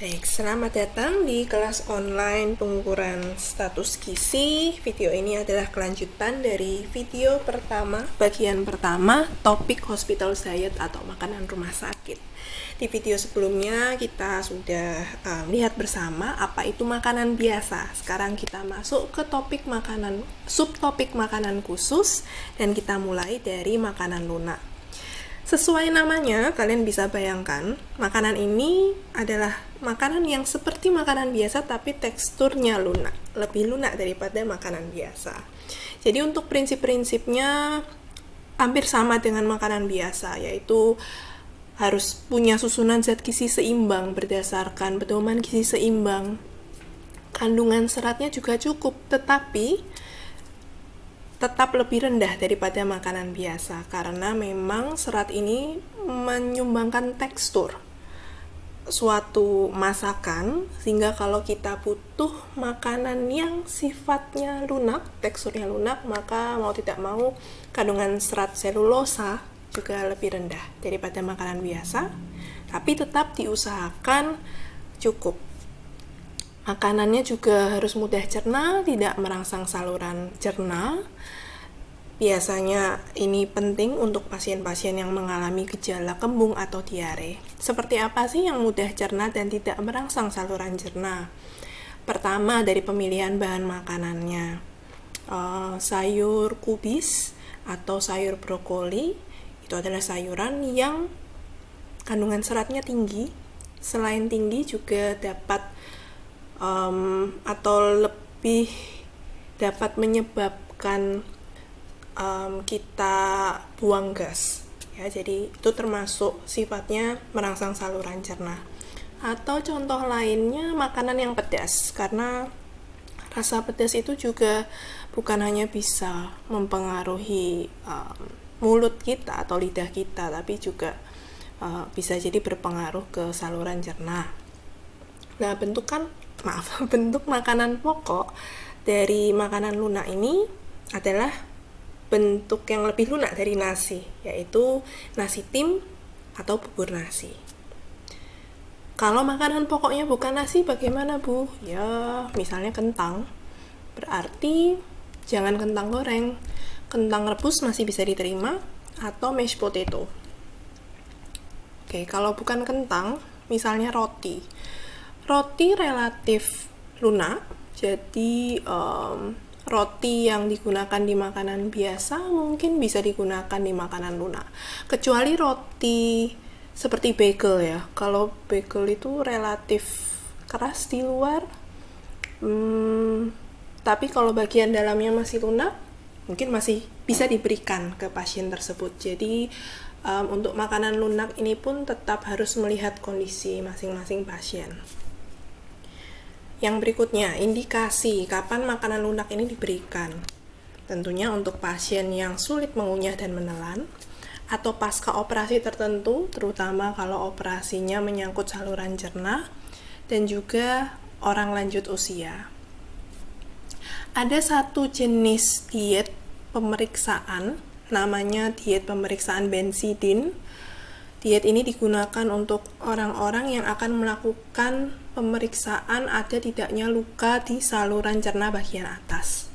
Baik, selamat datang di kelas online pengukuran status gizi. Video ini adalah kelanjutan dari video pertama, bagian pertama, topik hospital diet atau makanan rumah sakit. Di video sebelumnya kita sudah lihat bersama apa itu makanan biasa. Sekarang kita masuk ke topik makanan, subtopik makanan khusus, dan kita mulai dari makanan lunak. Sesuai namanya, kalian bisa bayangkan, makanan ini adalah makanan yang seperti makanan biasa tapi teksturnya lunak, lebih lunak daripada makanan biasa. Jadi untuk prinsip-prinsipnya hampir sama dengan makanan biasa, yaitu harus punya susunan zat gizi seimbang berdasarkan pedoman gizi seimbang. Kandungan seratnya juga cukup, tetapi tetap lebih rendah daripada makanan biasa karena memang serat ini menyumbangkan tekstur suatu masakan, sehingga kalau kita butuh makanan yang sifatnya lunak, teksturnya lunak, maka mau tidak mau kandungan serat selulosa juga lebih rendah daripada makanan biasa, tapi tetap diusahakan cukup. Makanannya juga harus mudah cerna, tidak merangsang saluran cerna. Biasanya ini penting untuk pasien-pasien yang mengalami gejala kembung atau diare. Seperti apa sih yang mudah cerna dan tidak merangsang saluran cerna? Pertama, dari pemilihan bahan makanannya. Sayur kubis atau sayur brokoli itu adalah sayuran yang kandungan seratnya tinggi. Selain tinggi juga dapat atau lebih dapat menyebabkan kita buang gas ya, jadi itu termasuk sifatnya merangsang saluran cerna. Atau contoh lainnya makanan yang pedas, karena rasa pedas itu juga bukan hanya bisa mempengaruhi mulut kita atau lidah kita, tapi juga bisa jadi berpengaruh ke saluran cerna. Nah, bentuk makanan pokok dari makanan lunak ini adalah bentuk yang lebih lunak dari nasi, yaitu nasi tim atau bubur nasi. Kalau makanan pokoknya bukan nasi, bagaimana, Bu? Ya, misalnya kentang. Berarti jangan kentang goreng. Kentang rebus masih bisa diterima, atau mashed potato. Oke, kalau bukan kentang, misalnya roti. Roti relatif lunak, jadi roti yang digunakan di makanan biasa mungkin bisa digunakan di makanan lunak, kecuali roti seperti bagel ya. Kalau bagel itu relatif keras di luar, tapi kalau bagian dalamnya masih lunak, mungkin masih bisa diberikan ke pasien tersebut. Jadi untuk makanan lunak ini pun tetap harus melihat kondisi masing-masing pasien. Yang berikutnya, indikasi kapan makanan lunak ini diberikan. Tentunya untuk pasien yang sulit mengunyah dan menelan, atau pasca operasi tertentu, terutama kalau operasinya menyangkut saluran cerna, dan juga orang lanjut usia. Ada satu jenis diet pemeriksaan, namanya diet pemeriksaan Benzidin. Diet ini digunakan untuk orang-orang yang akan melakukan pemeriksaan ada tidaknya luka di saluran cerna bagian atas.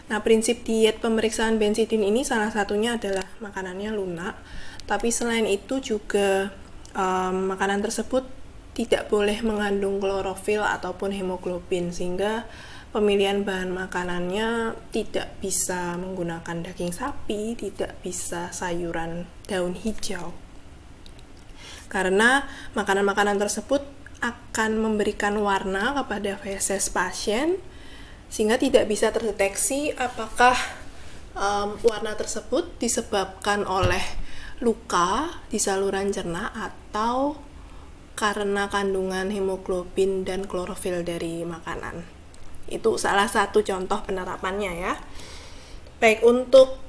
Nah, prinsip diet pemeriksaan Benzidin ini salah satunya adalah makanannya lunak, tapi selain itu juga makanan tersebut tidak boleh mengandung klorofil ataupun hemoglobin, sehingga pemilihan bahan makanannya tidak bisa menggunakan daging sapi, tidak bisa sayuran daun hijau. Karena makanan-makanan tersebut akan memberikan warna kepada feses pasien, sehingga tidak bisa terdeteksi apakah warna tersebut disebabkan oleh luka di saluran cerna atau karena kandungan hemoglobin dan klorofil dari makanan. Itu salah satu contoh penerapannya ya. Baik, untuk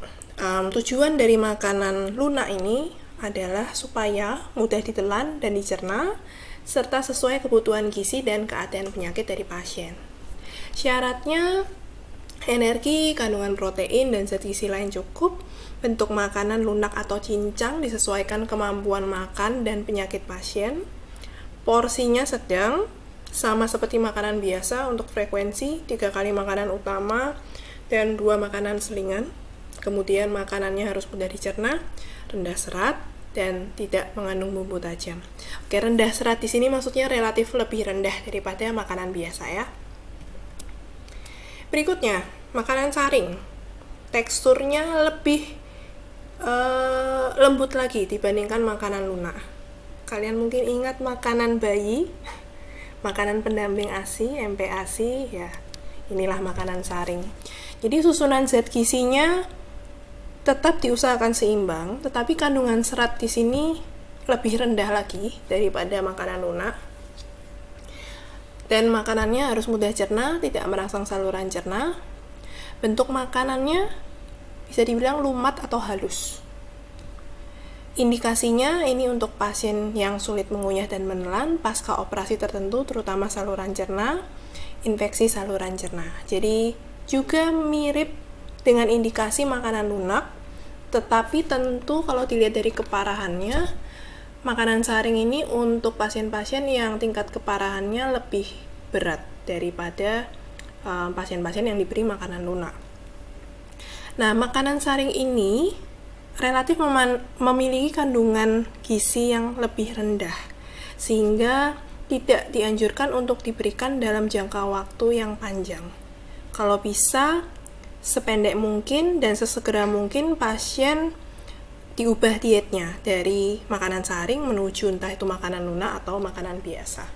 tujuan dari makanan lunak ini adalah supaya mudah ditelan dan dicerna, serta sesuai kebutuhan gizi dan keadaan penyakit dari pasien. Syaratnya energi, kandungan protein, dan zat gizi lain cukup. Bentuk makanan lunak atau cincang disesuaikan kemampuan makan dan penyakit pasien. Porsinya sedang, sama seperti makanan biasa untuk frekuensi 3 kali makanan utama dan 2 makanan selingan. Kemudian makanannya harus mudah dicerna, rendah serat, dan tidak mengandung bumbu tajam. Oke, rendah serat di sini maksudnya relatif lebih rendah daripada makanan biasa ya. Berikutnya, makanan saring. Teksturnya lebih lembut lagi dibandingkan makanan lunak. Kalian mungkin ingat makanan bayi, makanan pendamping ASI, MPASI, ya inilah makanan saring. Jadi susunan zat gizinya tetap diusahakan seimbang, tetapi kandungan serat di sini lebih rendah lagi daripada makanan lunak. Dan makanannya harus mudah cerna, tidak merangsang saluran cerna. Bentuk makanannya bisa dibilang lumat atau halus. Indikasinya ini untuk pasien yang sulit mengunyah dan menelan pasca operasi tertentu, terutama saluran cerna, infeksi saluran cerna. Jadi juga mirip dengan indikasi makanan lunak, tetapi tentu kalau dilihat dari keparahannya, makanan saring ini untuk pasien-pasien yang tingkat keparahannya lebih berat daripada pasien-pasien yang diberi makanan lunak. Nah, makanan saring ini relatif memiliki kandungan gizi yang lebih rendah, sehingga tidak dianjurkan untuk diberikan dalam jangka waktu yang panjang. Kalau bisa, sependek mungkin dan sesegera mungkin pasien diubah dietnya dari makanan saring menuju entah itu makanan lunak atau makanan biasa.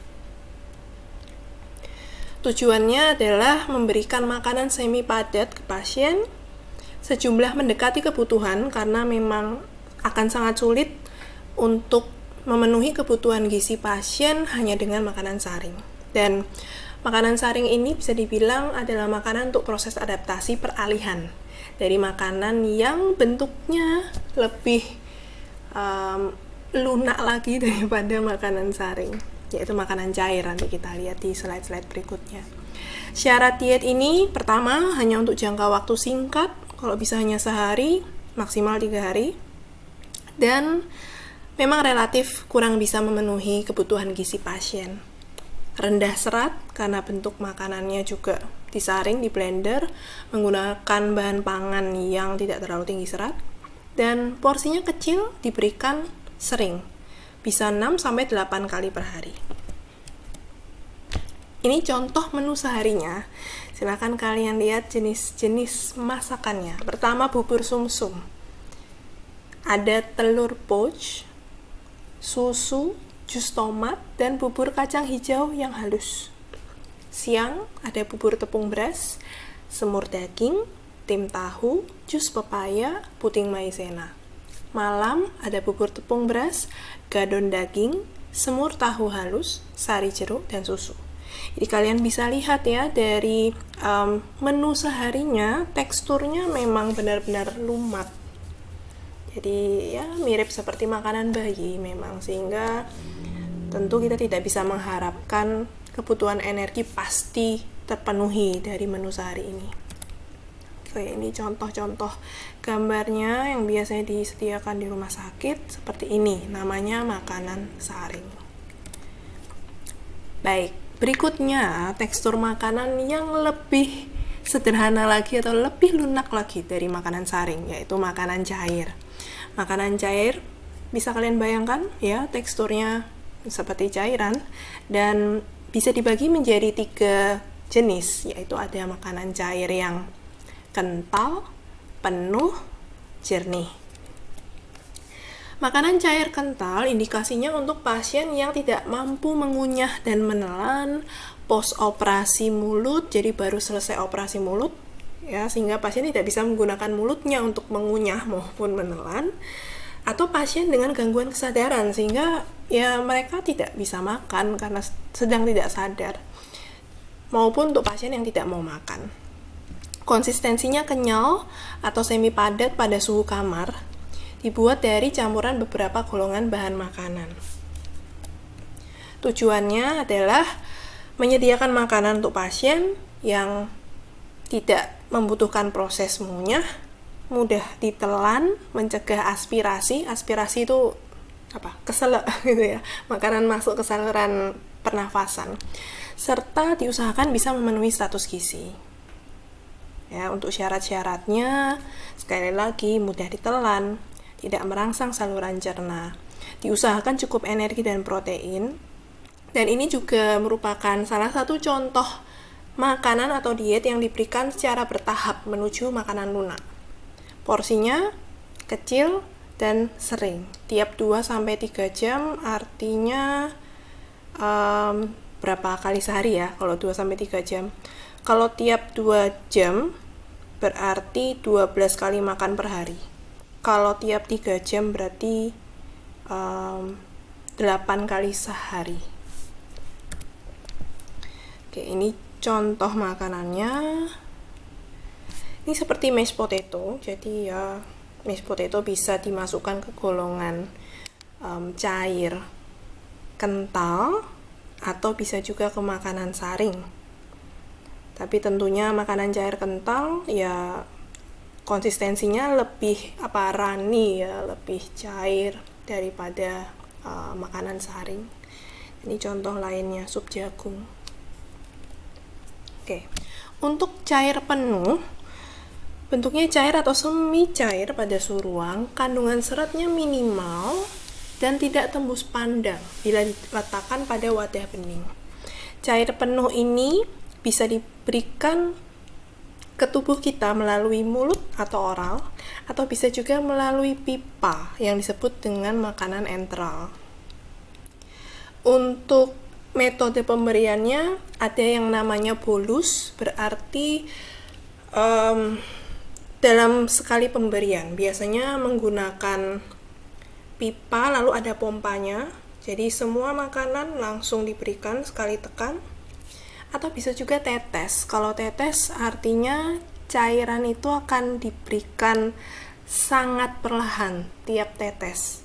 Tujuannya adalah memberikan makanan semi padat ke pasien sejumlah mendekati kebutuhan, karena memang akan sangat sulit untuk memenuhi kebutuhan gizi pasien hanya dengan makanan saring. Dan makanan saring ini bisa dibilang adalah makanan untuk proses adaptasi peralihan dari makanan yang bentuknya lebih lunak lagi daripada makanan saring, yaitu makanan cair. Nanti kita lihat di slide-slide berikutnya. Syarat diet ini pertama hanya untuk jangka waktu singkat, kalau bisa hanya sehari, maksimal 3 hari, dan memang relatif kurang bisa memenuhi kebutuhan gizi pasien. Rendah serat karena bentuk makanannya juga disaring di blender menggunakan bahan pangan yang tidak terlalu tinggi serat, dan porsinya kecil, diberikan sering, bisa 6-8 kali per hari. Ini contoh menu seharinya. Silahkan kalian lihat jenis-jenis masakannya. Pertama, bubur sumsum. Ada telur poach, susu, jus tomat, dan bubur kacang hijau yang halus. Siang, ada bubur tepung beras, semur daging, tim tahu, jus pepaya, puting maizena. Malam, ada bubur tepung beras, gadon daging, semur tahu halus, sari jeruk, dan susu. Jadi kalian bisa lihat ya dari menu seharinya, teksturnya memang benar-benar lumat. Jadi ya mirip seperti makanan bayi memang, sehingga tentu kita tidak bisa mengharapkan kebutuhan energi pasti terpenuhi dari menu sehari ini. Oke, ini contoh-contoh gambarnya yang biasanya disediakan di rumah sakit seperti ini, namanya makanan saring. Baik. Berikutnya, tekstur makanan yang lebih sederhana lagi atau lebih lunak lagi dari makanan saring, yaitu makanan cair. Makanan cair bisa kalian bayangkan ya, teksturnya seperti cairan, dan bisa dibagi menjadi 3 jenis, yaitu ada makanan cair yang kental, penuh, jernih. Makanan cair kental indikasinya untuk pasien yang tidak mampu mengunyah dan menelan post operasi mulut, jadi baru selesai operasi mulut ya, sehingga pasien tidak bisa menggunakan mulutnya untuk mengunyah maupun menelan, atau pasien dengan gangguan kesadaran sehingga ya mereka tidak bisa makan karena sedang tidak sadar, maupun untuk pasien yang tidak mau makan. Konsistensinya kenyal atau semi padat pada suhu kamar, dibuat dari campuran beberapa golongan bahan makanan. Tujuannya adalah menyediakan makanan untuk pasien yang tidak membutuhkan proses mengunyah, mudah ditelan, mencegah aspirasi. Aspirasi itu keselak gitu ya, makanan masuk ke saluran pernafasan, serta diusahakan bisa memenuhi status gizi. Ya, untuk syarat-syaratnya sekali lagi mudah ditelan, tidak merangsang saluran cerna, diusahakan cukup energi dan protein, dan ini juga merupakan salah satu contoh makanan atau diet yang diberikan secara bertahap menuju makanan lunak. Porsinya kecil dan sering, tiap 2-3 jam, artinya berapa kali sehari ya kalau 2-3 jam. Kalau tiap 2 jam berarti 12 kali makan per hari. Kalau tiap 3 jam berarti 8 kali sehari. Oke, ini contoh makanannya. Ini seperti mashed potato, jadi ya mashed potato bisa dimasukkan ke golongan cair kental atau bisa juga ke makanan saring. Tapi tentunya makanan cair kental ya konsistensinya lebih runny ya, lebih cair daripada makanan saring. Ini contoh lainnya, sup jagung. Oke, untuk cair penuh, bentuknya cair atau semi cair pada suhu ruang, kandungan seratnya minimal dan tidak tembus pandang bila diletakkan pada wadah bening. Cair penuh ini bisa diberikan ke tubuh kita melalui mulut atau oral, atau bisa juga melalui pipa yang disebut dengan makanan enteral. Untuk metode pemberiannya ada yang namanya bolus, berarti dalam sekali pemberian biasanya menggunakan pipa lalu ada pompanya, jadi semua makanan langsung diberikan sekali tekan, atau bisa juga tetes. Kalau tetes artinya cairan itu akan diberikan sangat perlahan tiap tetes,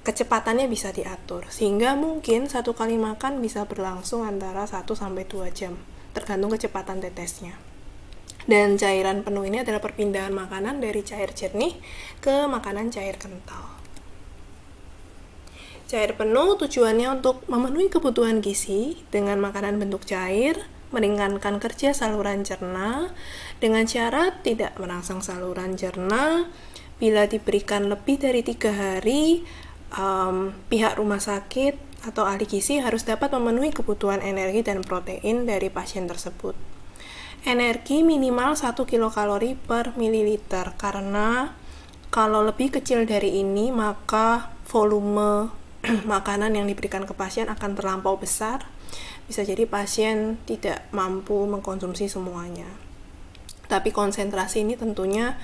kecepatannya bisa diatur sehingga mungkin satu kali makan bisa berlangsung antara 1-2 jam tergantung kecepatan tetesnya. Dan cairan penuh ini adalah perpindahan makanan dari cair jernih ke makanan cair kental. Cair penuh tujuannya untuk memenuhi kebutuhan gizi dengan makanan bentuk cair, meringankan kerja saluran cerna dengan syarat tidak merangsang saluran cerna. Bila diberikan lebih dari 3 hari, pihak rumah sakit atau ahli gizi harus dapat memenuhi kebutuhan energi dan protein dari pasien tersebut. Energi minimal 1 kilokalori per mililiter, karena kalau lebih kecil dari ini maka volume makanan yang diberikan ke pasien akan terlampau besar, bisa jadi pasien tidak mampu mengkonsumsi semuanya. Tapi konsentrasi ini tentunya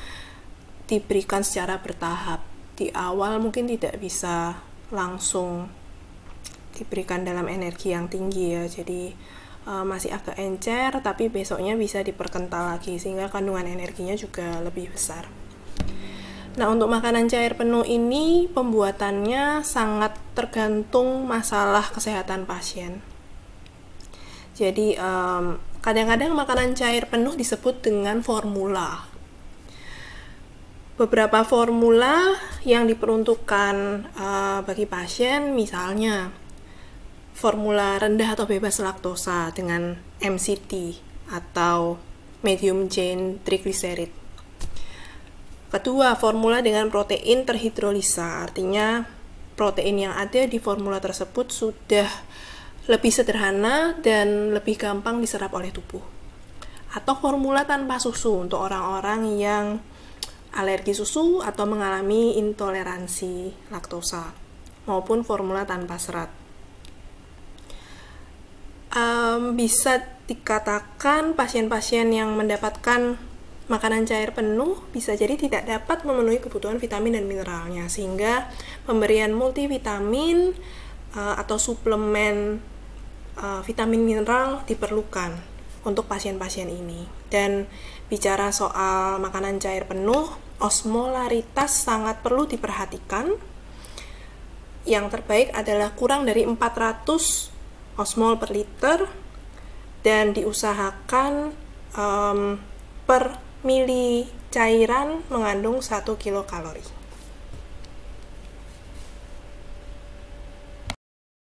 diberikan secara bertahap. Di awal mungkin tidak bisa langsung diberikan dalam energi yang tinggi ya, jadi masih agak encer, tapi besoknya bisa diperkental lagi sehingga kandungan energinya juga lebih besar. Nah, untuk makanan cair penuh ini pembuatannya sangat tergantung masalah kesehatan pasien. Jadi kadang-kadang makanan cair penuh disebut dengan formula. Beberapa formula yang diperuntukkan bagi pasien, misalnya formula rendah atau bebas laktosa dengan MCT atau medium chain triglyceride. Kedua, formula dengan protein terhidrolisa, artinya protein yang ada di formula tersebut sudah lebih sederhana dan lebih gampang diserap oleh tubuh. Atau formula tanpa susu untuk orang-orang yang alergi susu atau mengalami intoleransi laktosa, maupun formula tanpa serat. Bisa dikatakan pasien-pasien yang mendapatkan makanan cair penuh bisa jadi tidak dapat memenuhi kebutuhan vitamin dan mineralnya, sehingga pemberian multivitamin atau suplemen vitamin mineral diperlukan untuk pasien-pasien ini. Dan bicara soal makanan cair penuh, osmolaritas sangat perlu diperhatikan. Yang terbaik adalah kurang dari 400 osmol per liter, dan diusahakan per mili cairan mengandung 1 kilokalori.